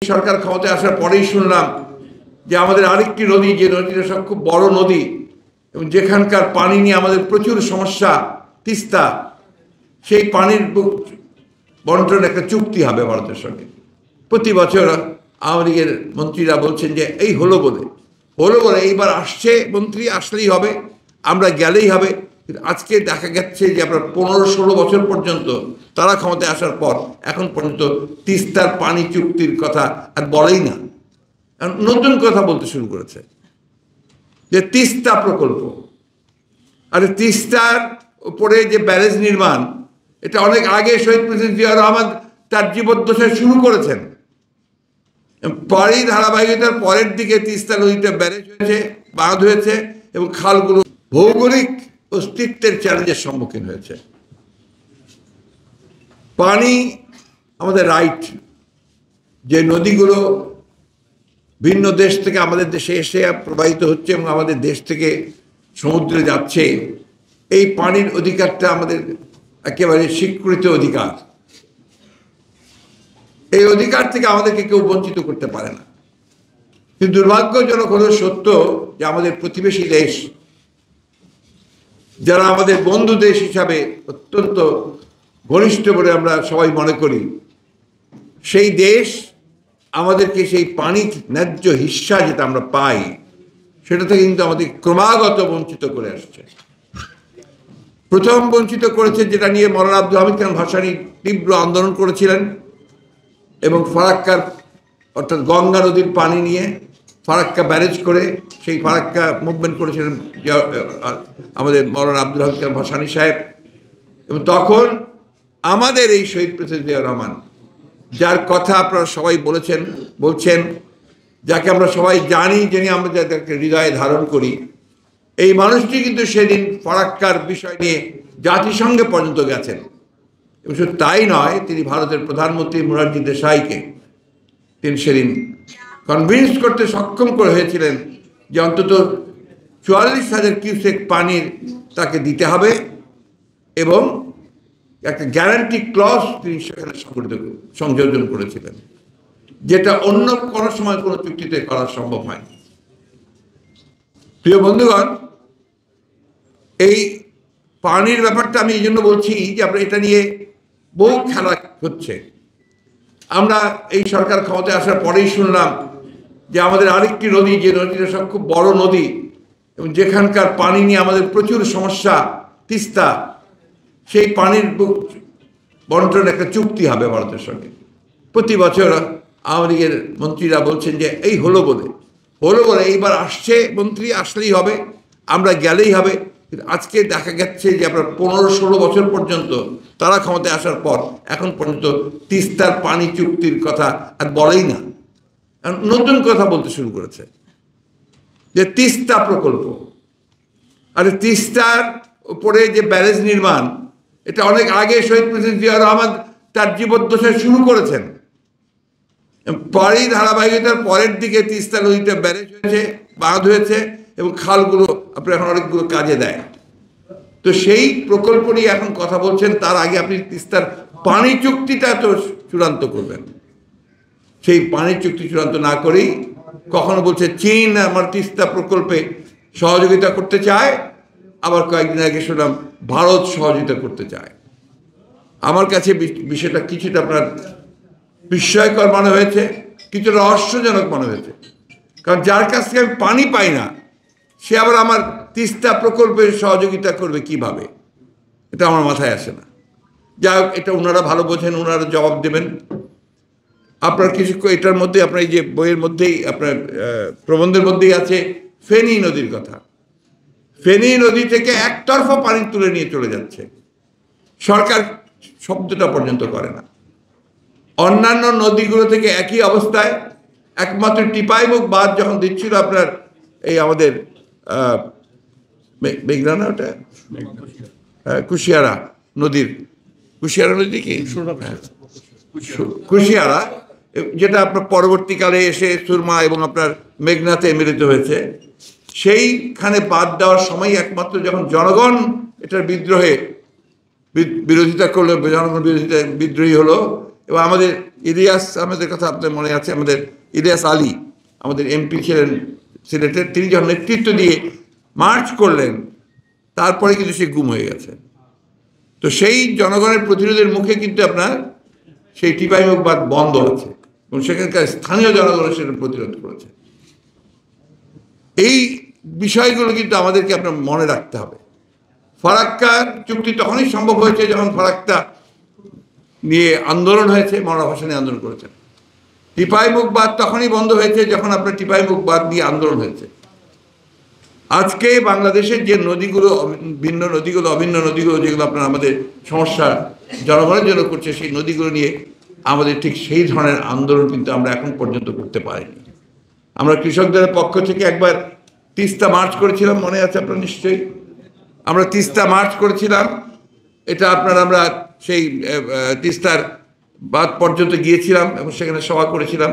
সরকার ক্ষমতায় আসার পরেই শুনলাম যে আমাদের আরেকটি নদী, যে নদীটা সব খুব বড় নদী এবং যেখানকার পানি নিয়ে আমাদের প্রচুর সমস্যা, তিস্তা, সেই পানির বন্টন একটা চুক্তি হবে ভারতের সঙ্গে। প্রতি বছর আওয়ামী লীগের মন্ত্রীরা বলছেন যে এই হলো বলে এইবার আসছে, মন্ত্রী আসলেই হবে, আমরা গেলেই হবে। আজকে দেখা যাচ্ছে যে আপনার 15-16 বছর পর্যন্ত তারা ক্ষমতায় আসার পর এখন পর্যন্ত তিস্তার পানি চুক্তির কথা আর বলেই না, নতুন কথা বলতে শুরু করেছে যে তিস্তা প্রকল্প। আর তিস্তার উপরে যে ব্যারেজ নির্মাণ, এটা অনেক আগে শহীদ প্রেসিডেন্ট জিয়াউর রহমান তার জীবদ্দশায় শুরু করেছেন। পরেই ধারাবাহিকতার পরের দিকে তিস্তা নদীতে ব্যারেজ হয়েছে, বাঁধ হয়েছে এবং খালগুলো ভৌগোলিক অস্তিত্বের চ্যালেঞ্জের সম্মুখীন হয়েছে। পানি আমাদের রাইট। যে নদীগুলো ভিন্ন দেশ থেকে আমাদের দেশে এসে প্রবাহিত হচ্ছে এবং আমাদের দেশ থেকে সমুদ্রে যাচ্ছে, এই পানির অধিকারটা আমাদের একেবারে স্বীকৃত অধিকার। এই অধিকার থেকে আমাদেরকে কেউ বঞ্চিত করতে পারে না। কিন্তু দুর্ভাগ্যজনক হলো সত্য যে আমাদের প্রতিবেশী দেশ, যারা আমাদের বন্ধু দেশ হিসাবে অত্যন্ত ঘনিষ্ঠ বলে আমরা সবাই মনে করি, সেই দেশ আমাদেরকে সেই পানির ন্যায্য হিস্সা যেটা আমরা পাই, সেটা থেকে কিন্তু আমাদের ক্রমাগত বঞ্চিত করে আসছে। প্রথম বঞ্চিত করেছে যেটা নিয়ে মৌলানা আব্দুল হামিদ খান ভাসানী তীব্র আন্দোলন করেছিলেন এবং ফারাক্কার অর্থাৎ গঙ্গা নদীর পানি নিয়ে ফারাক্কা ব্যারেজ করে সেই ফারাক্কা মুভমেন্ট করেছিলেন আমাদের মৌলানা আব্দুল হামিদ খান ভাসানী সাহেব। এবং তখন আমাদের এই শহীদ প্রেসিডেন্ট জিয়াউর রহমান, যার কথা আপনারা সবাই বলছেন, যাকে আমরা সবাই জানি, যিনি আমরা যাদেরকে হৃদয়ে ধারণ করি, এই মানুষটি কিন্তু সেদিন ফারাক্কার বিষয় নিয়ে জাতিসংঘে পর্যন্ত গেছেন। এবং শুধু তাই নয়, তিনি ভারতের প্রধানমন্ত্রী মোরারজি দেশাইকে তিনি সেদিন কনভিন্স করতে সক্ষম করে হয়েছিলেন যে অন্তত 44,000 কিউসেক পানির তাকে দিতে হবে এবং একটা গ্যারান্টি ক্লজ তিনি সেখানে সংযোজন করেছিলেন, যেটা অন্য কোনো সময় কোনো চুক্তিতে করা সম্ভব হয়নি। প্রিয় বন্ধুগণ, এই পানির ব্যাপারটা আমি এই জন্য বলছি যে আমরা এটা নিয়ে বহু খেলা হচ্ছে। আমরা এই সরকার ক্ষমতায় আসার পরেই শুনলাম যে আমাদের আরেকটি নদী, যে নদীটা সব খুব বড় নদী এবং যেখানকার পানি নিয়ে আমাদের প্রচুর সমস্যা, তিস্তা, সেই পানির বন্টন একটা চুক্তি হবে ভারতের সঙ্গে। প্রতি বছর আওয়ামী লীগের মন্ত্রীরা বলছেন যে এই হলো বলে এইবার আসছে, মন্ত্রী আসলেই হবে, আমরা গেলেই হবে। আজকে দেখা যাচ্ছে যে আপনার 15-16 বছর পর্যন্ত তারা ক্ষমতায় আসার পর এখন পর্যন্ত তিস্তার পানি চুক্তির কথা আর বলেই না, নতুন কথা বলতে শুরু করেছে যে তিস্তা প্রকল্প। আর তিস্তার উপরে যে ব্যারেজ নির্মাণ, এটা অনেক আগে শহীদ প্রেসিডেন্ট জিয়াউর রহমান তার জীবদ্দশায় শুরু করেছেন। পরেই ধারাবাহিকতার পরের দিকে তিস্তা নদীতে ব্যারেজ হয়েছে, বাঁধ হয়েছে এবং খালগুলো আপনার এখন অনেকগুলো কাজে দেয়। তো সেই প্রকল্প নিয়ে এখন কথা বলছেন, তার আগে আপনি তিস্তার পানি চুক্তিটা তো চূড়ান্ত করবেন। সেই পানি চুক্তি চূড়ান্ত না করেই কখনো বলছে চীন আমার তিস্তা প্রকল্পে সহযোগিতা করতে চায়, আবার কয়েকদিন আগে শুনলাম ভারত সহযোগিতা করতে চায়। আমার কাছে বিষয়টা কিছুটা আপনার বিস্ময়কর মনে হয়েছে, কিছুটা রহস্যজনক মনে হয়েছে। কারণ যার কাছ থেকে আমি পানি পাই না, সে আবার আমার তিস্তা প্রকল্পের সহযোগিতা করবে কিভাবে, এটা আমার মাথায় আসে না। যাই হোক, এটা ওনারা ভালো বোঝেন, ওনারা জবাব দেবেন। আপনার কিছু এটার মধ্যে আপনার এই যে বইয়ের মধ্যেই আপনার প্রবন্ধের মধ্যেই আছে ফেনী নদীর কথা। ফেনী নদী থেকে একতরফা পানি তুলে নিয়ে চলে যাচ্ছে, সরকার শব্দটা পর্যন্ত করে না। অন্যান্য নদীগুলো থেকে একই অবস্থায়, একমাত্র টিপাইমুখ বাঁধ যখন দিচ্ছিল আপনার এই আমাদের মেঘনা, ওটা কুশিয়ারা নদী কি কুশিয়ারা, যেটা আপনার পরবর্তীকালে এসে সুরমা এবং আপনার মেঘনাতে মিলিত হয়েছে, সেইখানে বাদ দেওয়ার সময় একমাত্র যখন জনগণ এটার বিদ্রোহে বিরোধিতা করলো, জনগণ বিদ্রোহী হলো, এবং আমাদের ইলিয়াস আমাদের কথা আপনার মনে আছে, আমাদের ইলিয়াস আলী আমাদের এমপি ছিলেন সিলেটের, তিনি যখন নেতৃত্ব দিয়ে মার্চ করলেন তারপরে কিন্তু সে গুম হয়ে গেছে। তো সেই জনগণের প্রতিরোধের মুখে কিন্তু আপনার সেই টিপাইমুখবাদ বন্ধ আছে এবং সেখানকার স্থানীয় জনগণ সেটা প্রতিরোধ করেছে। এই বিষয়গুলো কিন্তু আমাদেরকে আপনার মনে রাখতে হবে। ফারাক্কা চুক্তি তখনই সম্ভব হয়েছে যখন ফারাক্কা নিয়ে আন্দোলন হয়েছে, মওলানা ভাসানী আন্দোলন করেছেন। টিপাইমুখবাদ তখনই বন্ধ হয়েছে যখন আপনার টিপাইমুখবাদ নিয়ে আন্দোলন হয়েছে। আজকে বাংলাদেশের যে নদীগুলো, ভিন্ন নদীগুলো, অভিন্ন নদীগুলো, যেগুলো আপনার আমাদের সমস্যা জনগণের জন্য করছে, সেই নদীগুলো নিয়ে আমাদের ঠিক সেই ধরনের আন্দোলন কিন্তু আমরা এখন পর্যন্ত করতে পারিনি। আমরা কৃষকদের পক্ষ থেকে একবার তিস্তা মার্চ করেছিলাম, মনে আছে আপনার নিশ্চয়ই। আমরা তিস্তা মার্চ করেছিলাম, এটা আপনার আমরা সেই তিস্তার বাদ পর্যন্ত গিয়েছিলাম এবং সেখানে সভা করেছিলাম।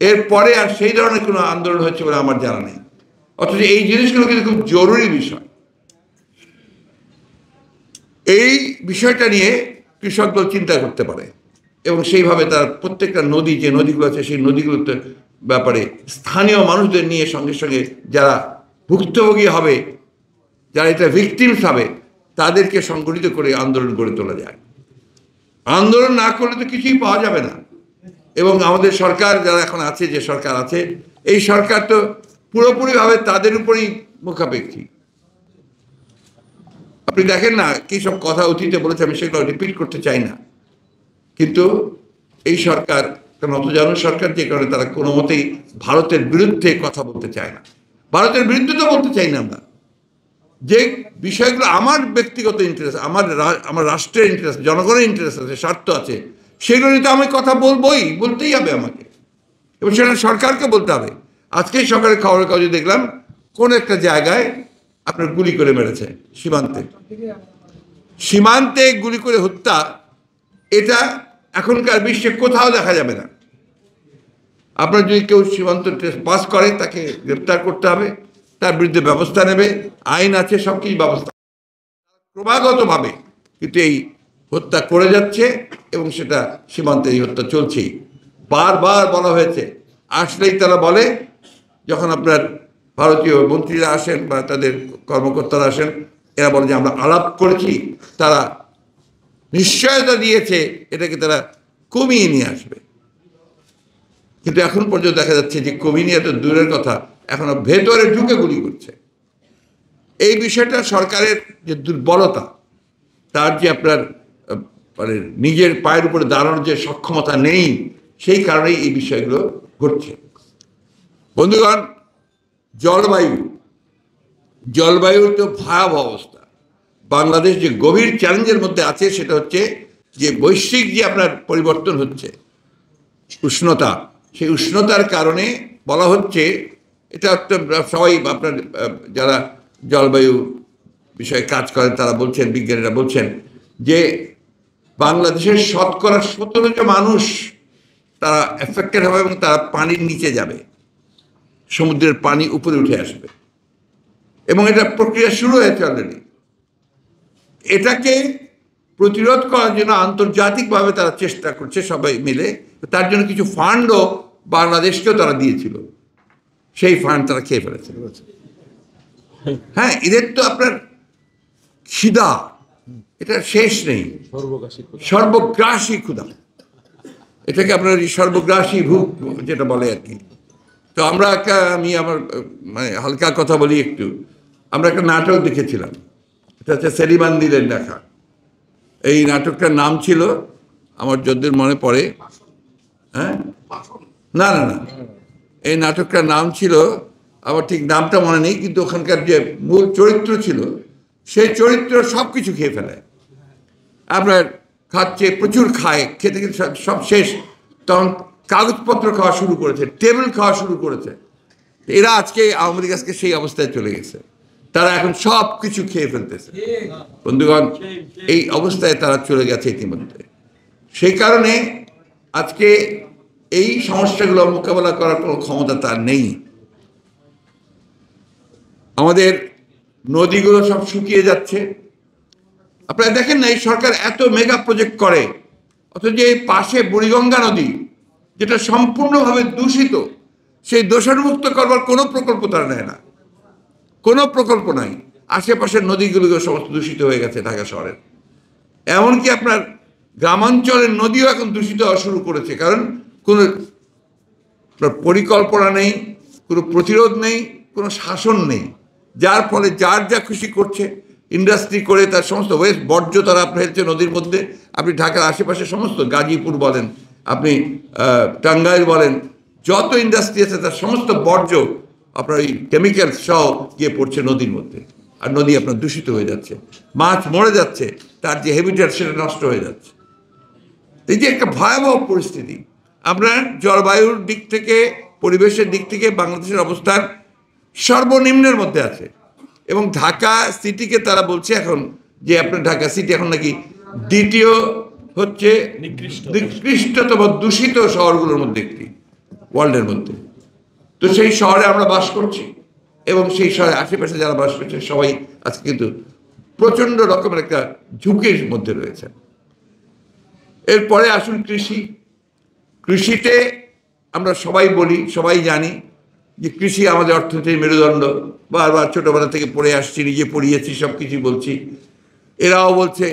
এরপরে আর সেই ধরনের কোনো আন্দোলন হচ্ছে বলে আমার জানা নেই। অথচ এই জিনিসগুলো কিন্তু খুব জরুরি বিষয়। এই বিষয়টা নিয়ে কৃষকদল চিন্তা করতে পারে এবং সেইভাবে তার প্রত্যেকটা নদী, যে নদীগুলো আছে সেই নদীগুলোতে ব্যাপারে স্থানীয় মানুষদের নিয়ে সঙ্গে সঙ্গে যারা ভুক্তভোগী হবে, যারা এটা ভিকটিমস হবে, তাদেরকে সংগঠিত করে আন্দোলন গড়ে তোলা যায়। আন্দোলন না করলে তো কিছুই পাওয়া যাবে না। এবং আমাদের সরকার যারা এখন আছে, যে সরকার আছে, এই সরকার তো পুরোপুরিভাবে তাদের উপরেই মুখাপেক্ষী। আপনি দেখেন না কি সব কথা অতীতে বলেছে, আমি সেগুলো রিপিট করতে চাই না, কিন্তু এই সরকার নতজানু সরকার, যে কারণে তারা কোনো মতেই ভারতের বিরুদ্ধে কথা বলতে চায় না। ভারতের বিরুদ্ধে তো বলতে চাই না আমরা, যে বিষয়গুলো আমার ব্যক্তিগত ইন্টারেস্ট, আমার রাষ্ট্রের ইন্টারেস্ট, জনগণের ইন্টারেস্ট আছে, স্বার্থ আছে, সেগুলো নিয়ে তো আমি কথা বলতেই হবে আমাকে, এবং সেটা সরকারকে বলতে হবে। আজকেই সরকারের খবরের কাগজে দেখলাম কোন একটা জায়গায় আপনার গুলি করে মেরেছে, সীমান্তে গুলি করে হত্যা। এটা এখনকার বিশ্বে কোথাও দেখা যাবে না। আপনার যদি কেউ সীমান্ত টেস্ট পাস করে, তাকে গ্রেপ্তার করতে হবে, তার বিরুদ্ধে ব্যবস্থা নেবে, আইন আছে, সব কিছু ব্যবস্থা ক্রমাগতভাবে কিন্তু এই হত্যা করে যাচ্ছে এবং সেটা সীমান্তে এই হত্যা চলছেই। বারবার বলা হয়েছে, আসলেই তারা বলে, যখন আপনার ভারতীয় মন্ত্রীরা আসেন বা তাদের কর্মকর্তারা আসেন, এরা বলে যে আমরা আলাপ করেছি, তারা নিশ্চয়তা দিয়েছে এটাকে তারা কমিয়ে নিয়ে আসবে। কিন্তু এখন পর্যন্ত দেখা যাচ্ছে যে কমিয়ে নিয়ে তো দূরের কথা, এখনো ভেতরে ঢুকে গুলি করছে। এই বিষয়টা সরকারের যে দুর্বলতা, তার যে আপনার মানে নিজের পায়ের উপরে দাঁড়ানোর যে সক্ষমতা নেই, সেই কারণেই এই বিষয়গুলো ঘটছে। বন্ধুগণ, জলবায়ুর তো ভয়াবহ অবস্থা। বাংলাদেশ যে গভীর চ্যালেঞ্জের মধ্যে আছে, সেটা হচ্ছে যে বৈশ্বিক যে আপনার পরিবর্তন হচ্ছে, উষ্ণতা, সেই উষ্ণতার কারণে বলা হচ্ছে, এটা সবাই আপনার যারা জলবায়ু বিষয়ে কাজ করেন তারা বলছেন, বিজ্ঞানীরা বলছেন যে বাংলাদেশের শতকরা 17 মানুষ তারা এফেক্টেড হবে এবং তারা পানির নিচে যাবে, সমুদ্রের পানি উপরে উঠে আসবে, এবং এটা প্রক্রিয়া শুরু হয়েছে অলরেডি। এটাকে প্রতিরোধ করার জন্য আন্তর্জাতিকভাবে তারা চেষ্টা করছে সবাই মিলে। তার জন্য কিছু ফান্ডও বাংলাদেশকেও তারা দিয়েছিল, সেই ফান্ড তারা খেয়ে ফেলেছে। হ্যাঁ, এদের তো আপনার খিদা, এটা শেষ নেই, সর্বগ্রাসী ক্ষুধা, এটাকে আপনার সর্বগ্রাসী ভূখ যেটা বলে আর কি। তো আমরা আমি আমার মানে হালকা কথা বলি একটু, আমরা একটা নাটক দেখেছিলাম, এটা হচ্ছে সেলিম আন্দিলের লেখা। এই নাটকটার নাম ছিল, আমার যতদূর মনে পড়ে, হ্যাঁ না না না এই নাটকটার নাম ছিল, আমার ঠিক নামটা মনে নেই, কিন্তু ওখানকার যে মূল চরিত্র ছিল, সেই চরিত্র সব কিছু খেয়ে ফেলে, আপনার খাচ্ছে, প্রচুর খায়, খেতে খেতে সব শেষ, তখন কাগজপত্র খাওয়া শুরু করেছে, টেবিল খাওয়া শুরু করেছে। এরা আজকে আওয়ামী লীগ আজকে সেই অবস্থায় চলে গেছে, তারা এখন সব কিছু খেয়ে ফেলতেছে। বন্ধুগণ, এই অবস্থায় তারা চলে গেছে ইতিমধ্যে। সেই কারণে আজকে এই সমস্যাগুলো মোকাবেলা করার কোনো ক্ষমতা তার নেই। আমাদের নদীগুলো সব শুকিয়ে যাচ্ছে। আপনারা দেখেন না, এই সরকার এত মেগা প্রজেক্ট করে, অথচ এই পাশে বুড়িগঙ্গা নদী যেটা সম্পূর্ণভাবে দূষিত, সেই দূষণমুক্ত করবার কোনো প্রকল্প তারা নেয় না, কোনো প্রকল্প নাই। আশেপাশের নদীগুলো সমস্ত দূষিত হয়ে গেছে ঢাকা শহরের। এমনকি আপনার গ্রামাঞ্চলের নদীও এখন দূষিত হওয়া শুরু করেছে, কারণ কোনো পরিকল্পনা নেই, কোনো প্রতিরোধ নেই, কোনো শাসন নেই, যার ফলে যার যা খুশি করছে, ইন্ডাস্ট্রি করে তার সমস্ত ওয়েস্ট বর্জ্য তারা ফেলছে নদীর মধ্যে। আপনি ঢাকার আশেপাশে সমস্ত গাজীপুর বলেন, আপনি টাঙ্গাইল বলেন, যত ইন্ডাস্ট্রি আছে তার সমস্ত বর্জ্য আপনার এই কেমিক্যাল সহ গিয়ে পড়ছে নদীর মধ্যে, আর নদী আপনার দূষিত হয়ে যাচ্ছে, মাছ মরে যাচ্ছে, তার যে হ্যাবিটেট সেটা নষ্ট হয়ে যাচ্ছে। এই যে একটা ভয়াবহ পরিস্থিতি, আপনার জলবায়ুর দিক থেকে, পরিবেশের দিক থেকে বাংলাদেশের অবস্থান সর্বনিম্নের মধ্যে আছে। এবং ঢাকা সিটিকে তারা বলছে এখন যে আপনার ঢাকা সিটি এখন নাকি দ্বিতীয় হচ্ছে নিকৃষ্টতম দূষিত শহরগুলোর মধ্যে একটি ওয়ার্ল্ডের মধ্যে। তো সেই শহরে আমরা বাস করছি, এবং সেই শহরের আশেপাশে যারা বাস করছে সবাই আজকে কিন্তু প্রচণ্ড রকমের একটা ঝুঁকির মধ্যে রয়েছে। এরপরে আসুন কৃষি। কৃষিতে আমরা সবাই বলি, সবাই জানি যে কৃষি আমাদের অর্থনীতির মেরুদণ্ড। বারবার ছোটোবেলা থেকে পড়ে আসছি, নিজে পড়িয়েছি, সব কিছু বলছি। এরাও বলছে